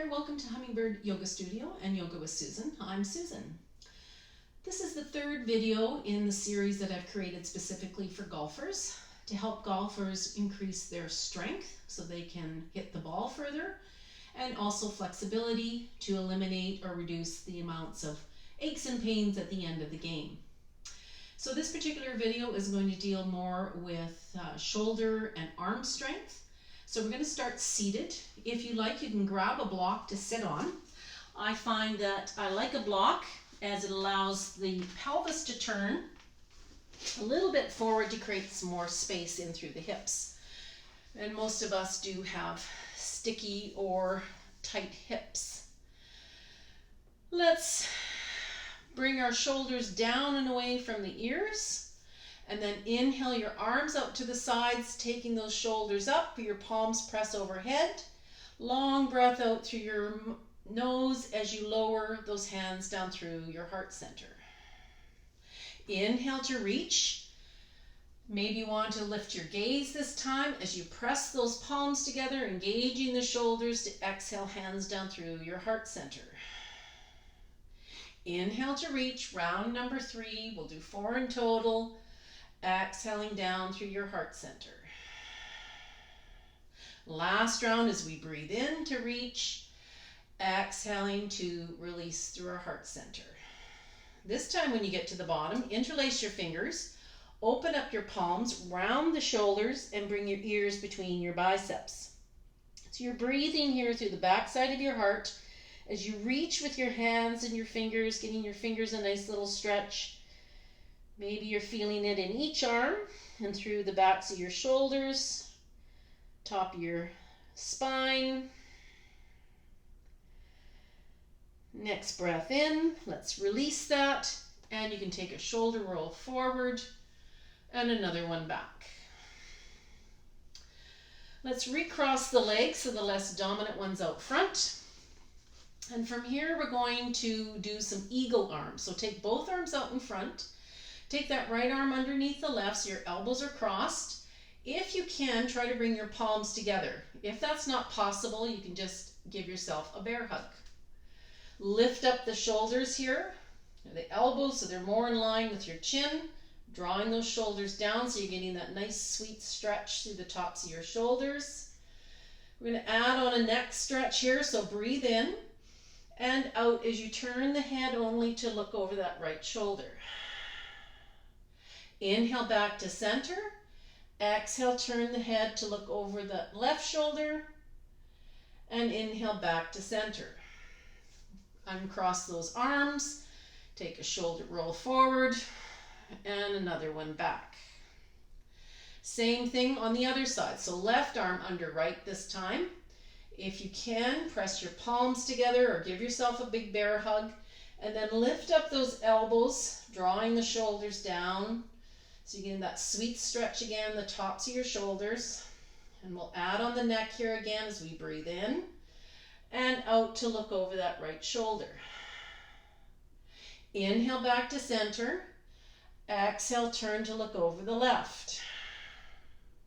there, welcome to Hummingbird Yoga Studio and Yoga with Susan. I'm Susan. This is the third video in the series that I've created specifically for golfers to help golfers increase their strength so they can hit the ball further, and also flexibility to eliminate or reduce the amounts of aches and pains at the end of the game. So this particular video is going to deal more with shoulder and arm strength. So we're going to start seated. If you like, you can grab a block to sit on. I find that I like a block as it allows the pelvis to turn a little bit forward to create some more space in through the hips. And most of us do have sticky or tight hips. Let's bring our shoulders down and away from the ears. And then inhale your arms out to the sides, taking those shoulders up, your palms press overhead. Long breath out through your nose as you lower those hands down through your heart center. Inhale to reach. Maybe you want to lift your gaze this time as you press those palms together, engaging the shoulders to exhale, hands down through your heart center. Inhale to reach, round number 3. We'll do 4 in total. Exhaling down through your heart center. Last round as we breathe in to reach, exhaling to release through our heart center. This time when you get to the bottom, interlace your fingers, open up your palms, round the shoulders, and bring your ears between your biceps. So you're breathing here through the back side of your heart as you reach with your hands and your fingers, giving your fingers a nice little stretch. Maybe you're feeling it in each arm and through the backs of your shoulders, top of your spine. Next breath in, let's release that, and you can take a shoulder roll forward and another one back. Let's recross the legs so the less dominant one's out front. And from here we're going to do some eagle arms. So take both arms out in front. Take that right arm underneath the left so your elbows are crossed. If you can, try to bring your palms together. If that's not possible, you can just give yourself a bear hug. Lift up the shoulders here, the elbows so they're more in line with your chin, drawing those shoulders down so you're getting that nice sweet stretch through the tops of your shoulders. We're going to add on a neck stretch here, so breathe in and out as you turn the head only to look over that right shoulder. Inhale back to center. Exhale, turn the head to look over the left shoulder. And inhale back to center. Uncross those arms. Take a shoulder roll forward and another one back. Same thing on the other side. So left arm under right this time. If you can, press your palms together or give yourself a big bear hug. And then lift up those elbows, drawing the shoulders down. So you get that sweet stretch again, the tops of your shoulders. And we'll add on the neck here again as we breathe in and out to look over that right shoulder. Inhale back to center. Exhale, turn to look over the left.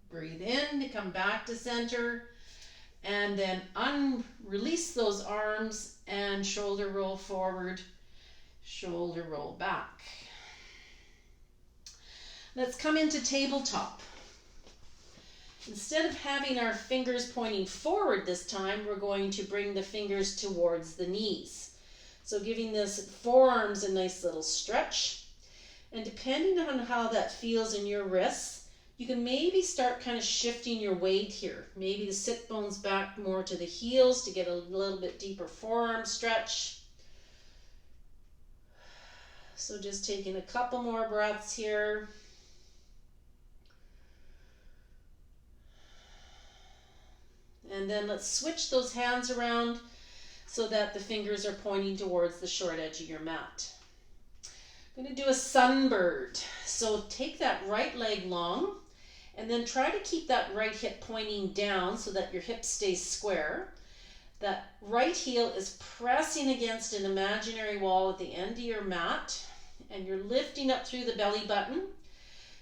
Breathe in to come back to center. And then release those arms and shoulder roll forward, shoulder roll back. Let's come into tabletop. Instead of having our fingers pointing forward this time, we're going to bring the fingers towards the knees. So giving this forearms a nice little stretch. And depending on how that feels in your wrists, you can maybe start kind of shifting your weight here. Maybe the sit bones back more to the heels to get a little bit deeper forearm stretch. So just taking a couple more breaths here. And then let's switch those hands around so that the fingers are pointing towards the short edge of your mat. I'm going to do a sunbird. So take that right leg long and then try to keep that right hip pointing down so that your hip stays square. That right heel is pressing against an imaginary wall at the end of your mat, and you're lifting up through the belly button.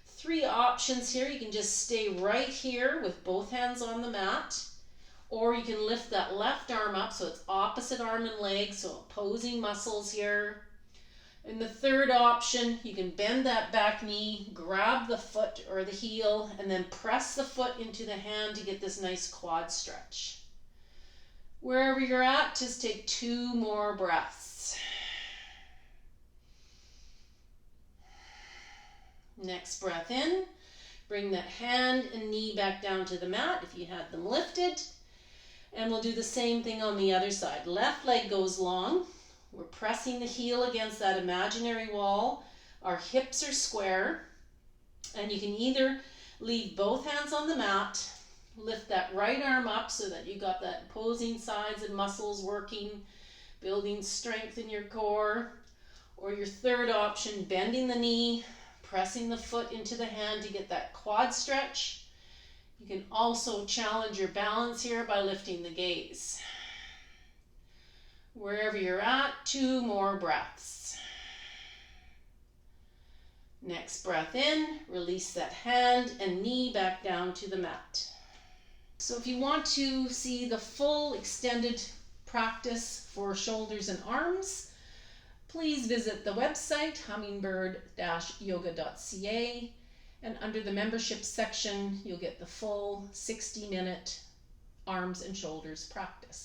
3 options here. You can just stay right here with both hands on the mat, Or you can lift that left arm up so it's opposite arm and leg, so opposing muscles here. In the third option, you can bend that back knee, grab the foot or the heel, and then press the foot into the hand to get this nice quad stretch. Wherever you're at, just take 2 more breaths. Next breath in, bring that hand and knee back down to the mat if you had them lifted. And we'll do the same thing on the other side. Left leg goes long. We're pressing the heel against that imaginary wall. Our hips are square. And you can either leave both hands on the mat, lift that right arm up so that you got that opposing sides and muscles working, building strength in your core. Or your third option, bending the knee, pressing the foot into the hand to get that quad stretch. You can also challenge your balance here by lifting the gaze. Wherever you're at, 2 more breaths. Next breath in, release that hand and knee back down to the mat. So if you want to see the full extended practice for shoulders and arms, please visit the website hummingbird-yoga.ca. And under the membership section, you'll get the full 60-minute arms and shoulders practice.